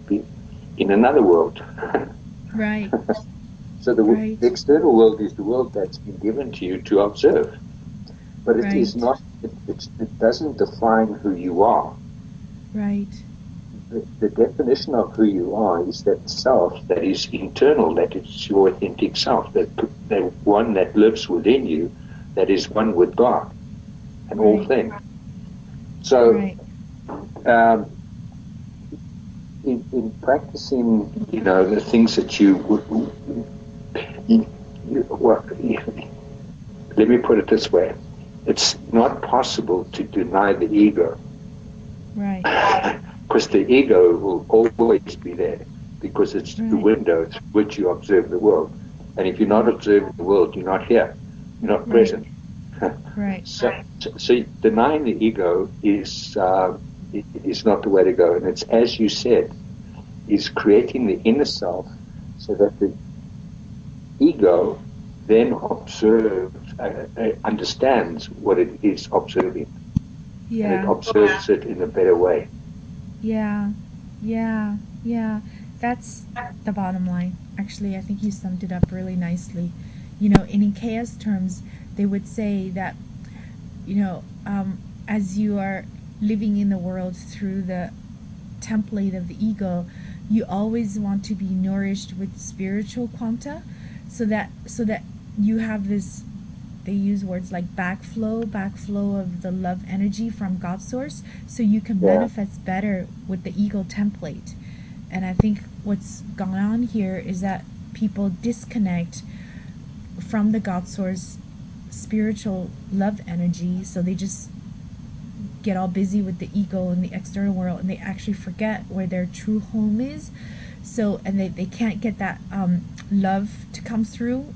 be in another world. Right. So the Right. external world is the world that's been given to you to observe, but it is Right. not. It doesn't define who you are. Right. The definition of who you are is that self that is internal, that is your authentic self, that one that lives within you, that is one with God and all Right. things. So, Right. um, in practicing, the things that you would, well, let me put it this way: it's not possible to deny the ego, Right. because the ego will always be there, because it's the Right. window through which you observe the world. And if you're not Right. observing the world, you're not here, you're not Right. present. Right. So denying the ego is not the way to go. And it's, as you said, is creating the inner self so that the ego then understands what it is observing, and it Yeah. observes it in a better way. Yeah. Yeah. Yeah. That's the bottom line. Actually, I think you summed it up really nicely. In chaos terms, they would say that, you know, as you are living in the world through the template of the ego, you always want to be nourished with spiritual quanta, so that you have this, they use words like backflow of the love energy from God source, so you can Yeah, manifest better with the ego template. And I think what's gone on here is that people disconnect from the God source spiritual love energy, so they just get all busy with the ego and the external world, and they actually forget where their true home is. So, and they can't get that love to come through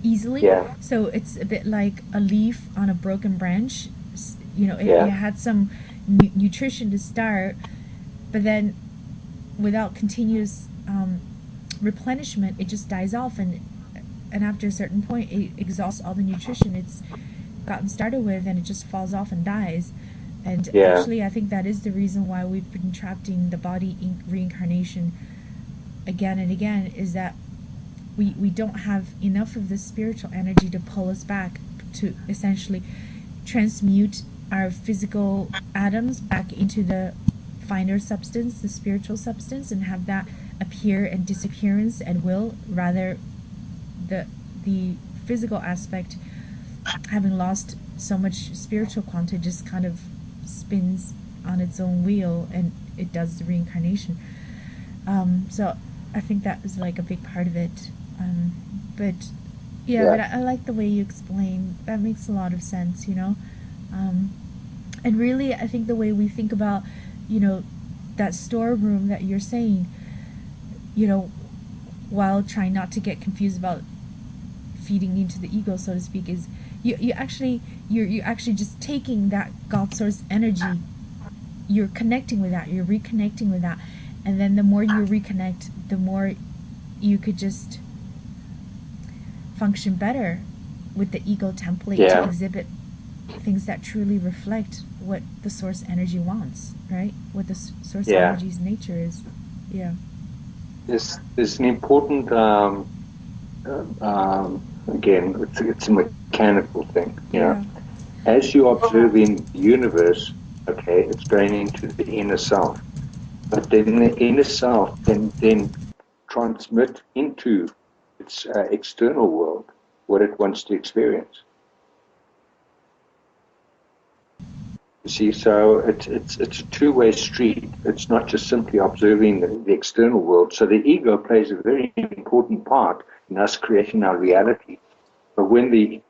easily. yeah, So it's a bit like a leaf on a broken branch. It yeah, had some nutrition to start, but then without continuous replenishment, it just dies off, and after a certain point, it exhausts all the nutrition it's gotten started with, and it just falls off and dies. And yeah, actually, I think that is the reason why we've been trapped in the body in reincarnation again and again, is that we don't have enough of the spiritual energy to pull us back, to essentially transmute our physical atoms back into the finer substance, the spiritual substance, and have that appear and disappearance at will, rather the the physical aspect, having lost so much spiritual quanta, just kind of spins on its own wheel, and it does the reincarnation. So I think that was like a big part of it. But yeah, yeah, I like the way you explain. That makes a lot of sense. Um, and really, I think the way we think about, you know, that storeroom that you're saying, you know, while trying not to get confused about feeding into the ego, so to speak, is you're actually just taking that God source energy, you're connecting with that, you're reconnecting with that, and then the more you reconnect, the more you could just function better with the ego template to yeah, exhibit things that truly reflect what the source energy wants, right? What the source yeah. energy's nature is. Yeah. There's an important, again, it's a mechanical thing, Yeah. As you observe in the universe, okay, it's going into the inner self. But then the inner self can then transmit into its external world what it wants to experience. You see, so it's a two-way street. It's not just simply observing the external world. So the ego plays a very important part in us creating our reality. But when the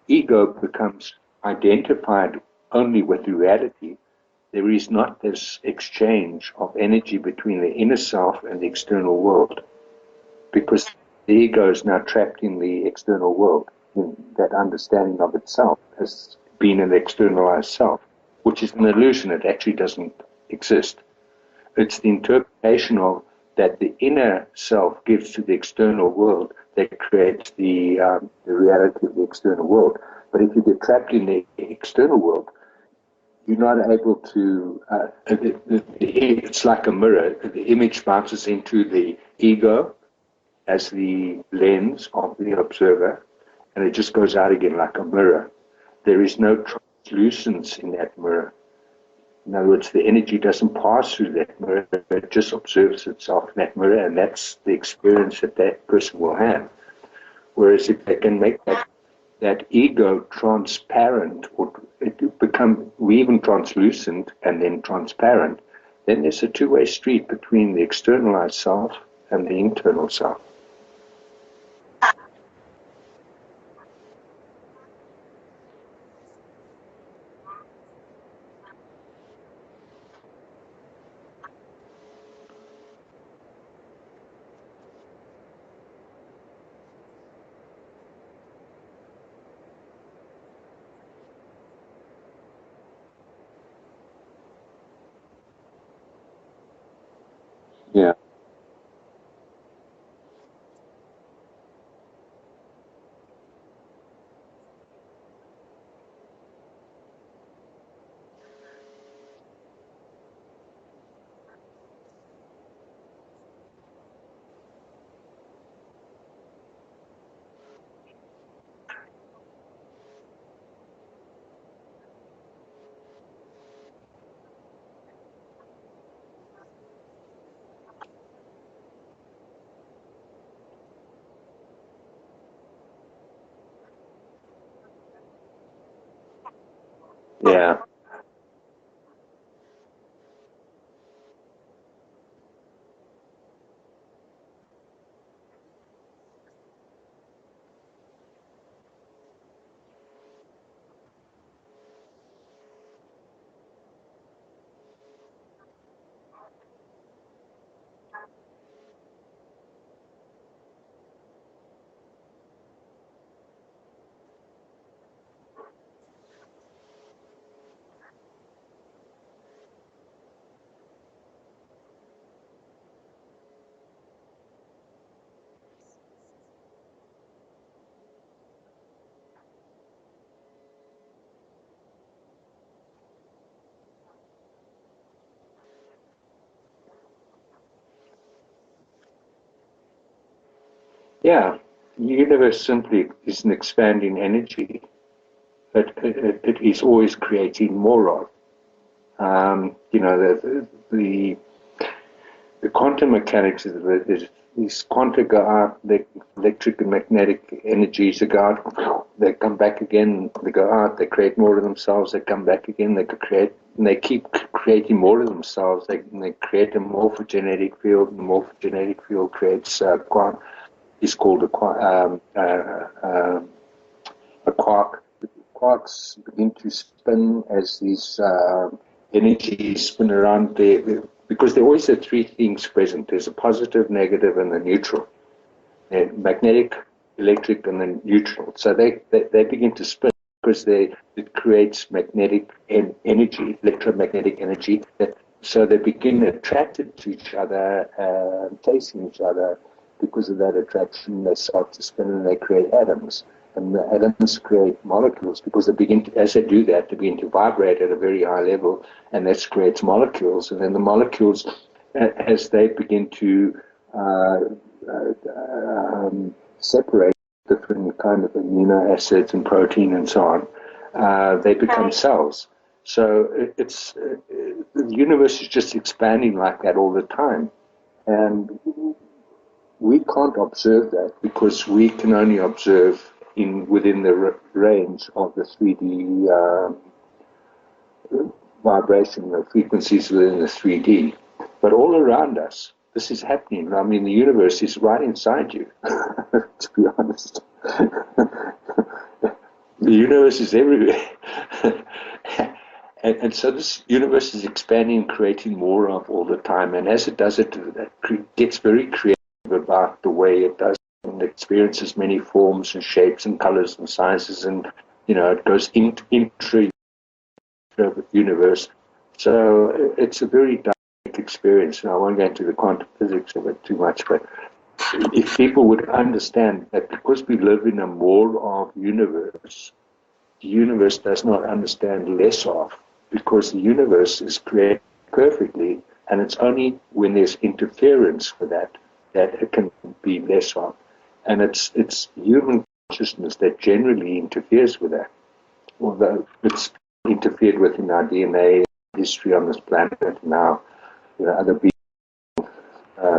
ego becomes identified only with reality, there is not this exchange of energy between the inner self and the external world, because the ego is now trapped in the external world, in that understanding of itself as being an externalized self, which is an illusion. It actually doesn't exist. It's the interpretation of that the inner self gives to the external world that creates the reality of the external world. But if you get trapped in the external world, you're not able to, it's like a mirror. The image bounces into the ego as the lens of the observer, and it just goes out again like a mirror. There is no translucence in that mirror. In other words, the energy doesn't pass through that mirror, it just observes itself in that mirror, and that's the experience that that person will have. Whereas if they can make that ego transparent, or it become even translucent and then transparent, then there's a two-way street between the externalized self and the internal self. Yeah, yeah, yeah. The universe simply is an expanding energy that it is always creating more of. The quantum mechanics is these quanta go out, the electric and magnetic energies go out, they come back again, they go out, they create more of themselves, they come back again, they create, and they keep creating more of themselves. They create a morphogenetic field, and the morphogenetic field creates is called a quark. The quarks begin to spin as these energies spin around there, because there always are three things present. There's a positive, negative, and the neutral. And magnetic, electric, and then neutral. So they begin to spin because it creates magnetic energy, electromagnetic energy. So they begin attracted to each other, chasing each other. Because of that attraction, they start to spin and they create atoms. And the atoms create molecules because as they do that, they begin to vibrate at a very high level, and that creates molecules. And then the molecules, as they begin to uh, separate different kind of amino acids and protein and so on, they become cells. So the universe is just expanding like that all the time, and we can't observe that because we can only observe within the range of the 3D vibration, the frequencies within the 3D. But all around us, this is happening. I mean, the universe is right inside you, to be honest. The universe is everywhere. And so this universe is expanding, creating more of all the time. And as it does it gets very creative about the way it does, and experiences many forms and shapes and colors and sizes, and it goes into the universe. So it's a very dynamic experience, and I won't go into the quantum physics of it too much, but if people would understand that because we live in a more of universe, the universe does not understand less of. because the universe is created perfectly, and it's only when there's interference for that that it can be less of. And it's human consciousness that generally interferes with that, although it's interfered with in our DNA history on this planet now. Other people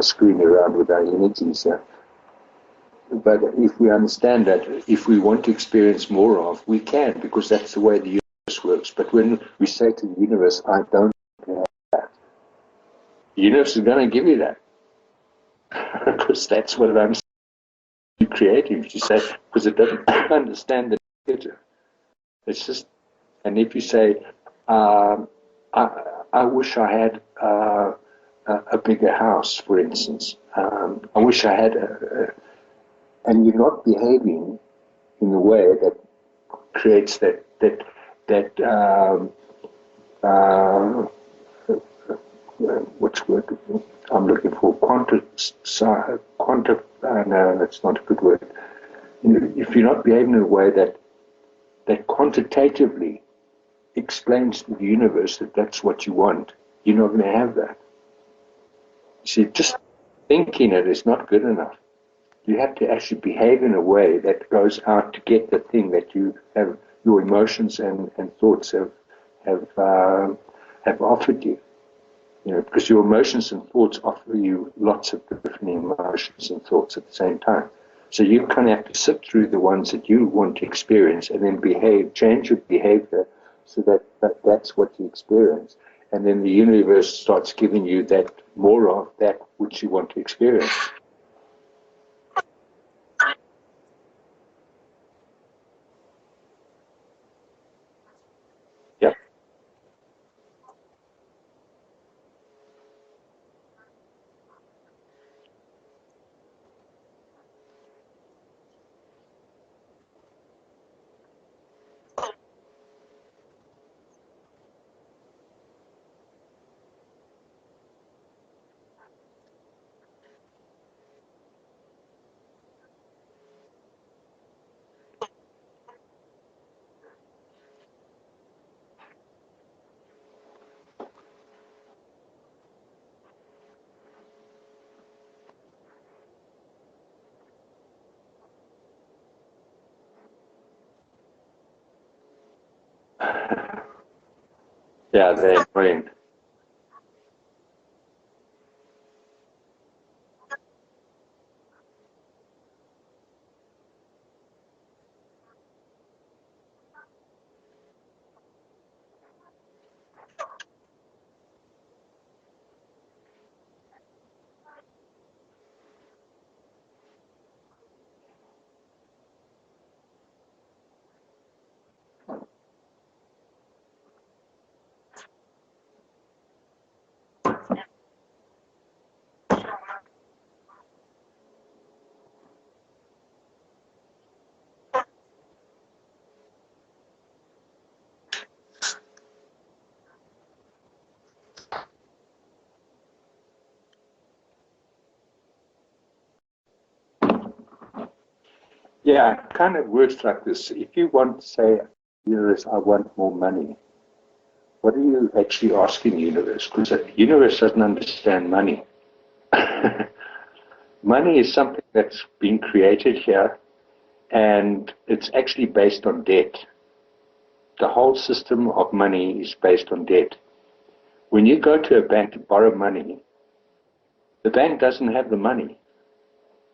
screwing around with our energies. But if we understand that, if we want to experience more of, we can, because that's the way the universe works. But when we say to the universe, I don't have that, the universe is going to give you that. Because that's what I'm creative, you say, because it doesn't understand the negative. It's just, and if you say, I wish I had a bigger house, for instance. I wish I had and you're not behaving in a way that creates what's the word I'm looking for? No, that's not a good word. If you're not behaving in a way that quantitatively explains to the universe that that's what you want, you're not going to have that. See, just thinking it is not good enough. You have to actually behave in a way that goes out to get the thing that you have, your emotions and thoughts have offered you. Because your emotions and thoughts offer you lots of different emotions and thoughts at the same time. So you kind of have to sit through the ones that you want to experience and then change your behavior so that's what you experience. And then the universe starts giving you that more of that which you want to experience. Yep. Yeah, they're annoying. Yeah, it kind of works like this. If you want to say, universe, I want more money, what are you actually asking the universe? Because the universe doesn't understand money. Money is something that's been created here, and it's actually based on debt. The whole system of money is based on debt. When you go to a bank to borrow money, the bank doesn't have the money.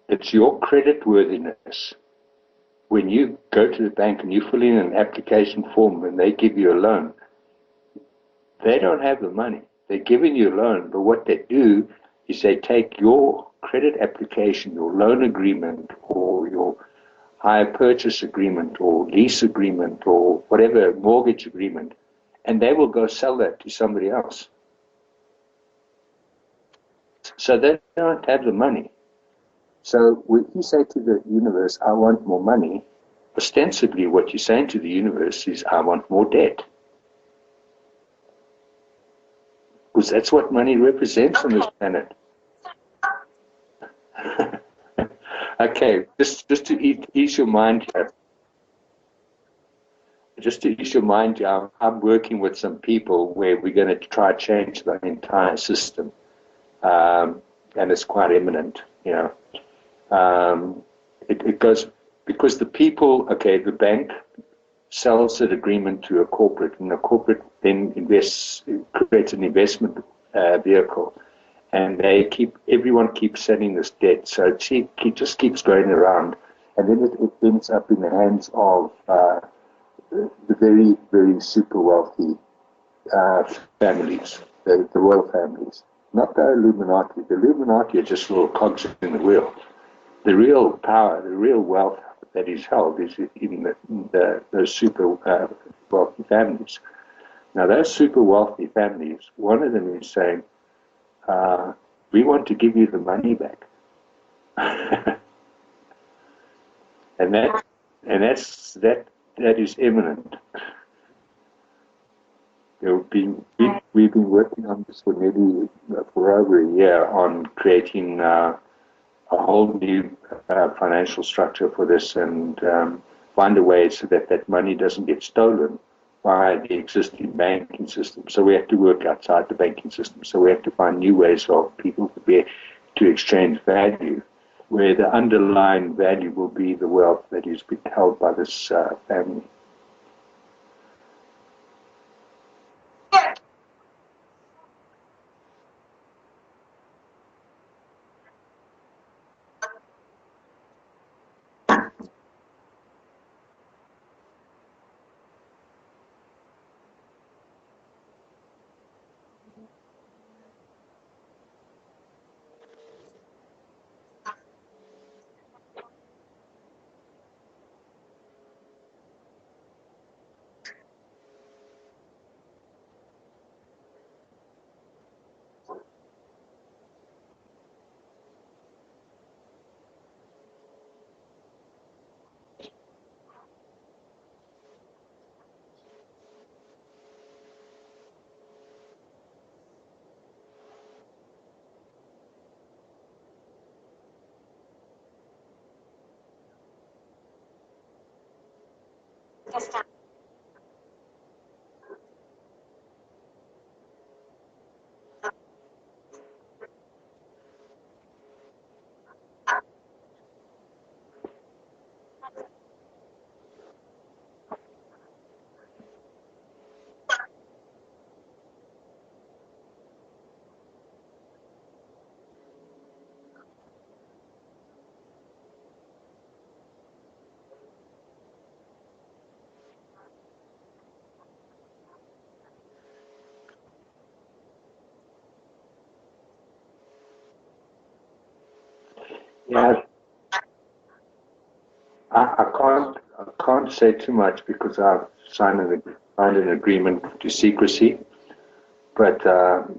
It's your credit worthiness. When you go to the bank and you fill in an application form and they give you a loan, they don't have the money. They're giving you a loan, but what they do is they take your credit application, your loan agreement, or your hire purchase agreement, or lease agreement, or whatever, mortgage agreement, and they will go sell that to somebody else. So they don't have the money. So when you say to the universe, I want more money, ostensibly what you're saying to the universe is, I want more debt. Because that's what money represents on this planet. Okay, just to ease your mind here, just to ease your mind, I'm working with some people where we're going to try to change the entire system, and it's quite imminent. It goes because the people, okay, the bank sells that agreement to a corporate, and the corporate then creates an investment vehicle, and everyone keeps selling this debt, so it just keeps going around, and then it ends up in the hands of the very, very super wealthy families, the royal families, not the Illuminati. The Illuminati are just little cogs in the wheel. The real power, the real wealth that is held is in those super wealthy families. Now, those super wealthy families, one of them is saying, we want to give you the money back. and that is imminent. We've been working on this for over a year on creating a whole new financial structure for this, and find a way so that money doesn't get stolen by the existing banking system. So we have to work outside the banking system. So we have to find new ways of people to exchange value, where the underlying value will be the wealth that is held by this family. Yeah, I can't say too much because I've signed an agreement to secrecy. But if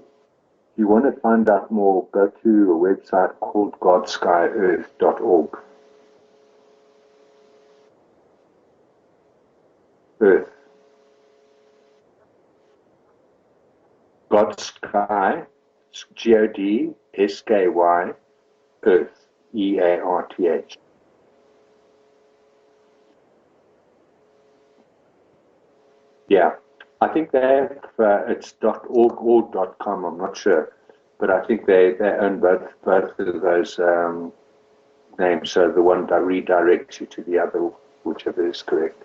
you want to find out more, go to a website called GodSkyEarth.org. Earth. GodSky, GODSKY, Earth, EARTH. Yeah, I think they have, it's .org or .com, I'm not sure. But I think they own both of those names, so the one that redirects you to the other, whichever is correct.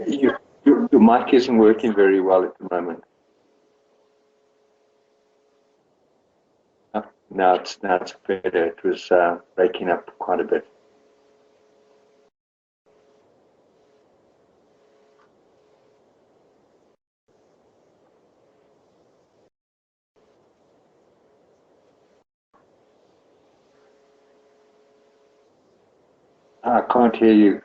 Your mic isn't working very well at the moment. Now it's better. It was breaking up quite a bit. I can't hear you.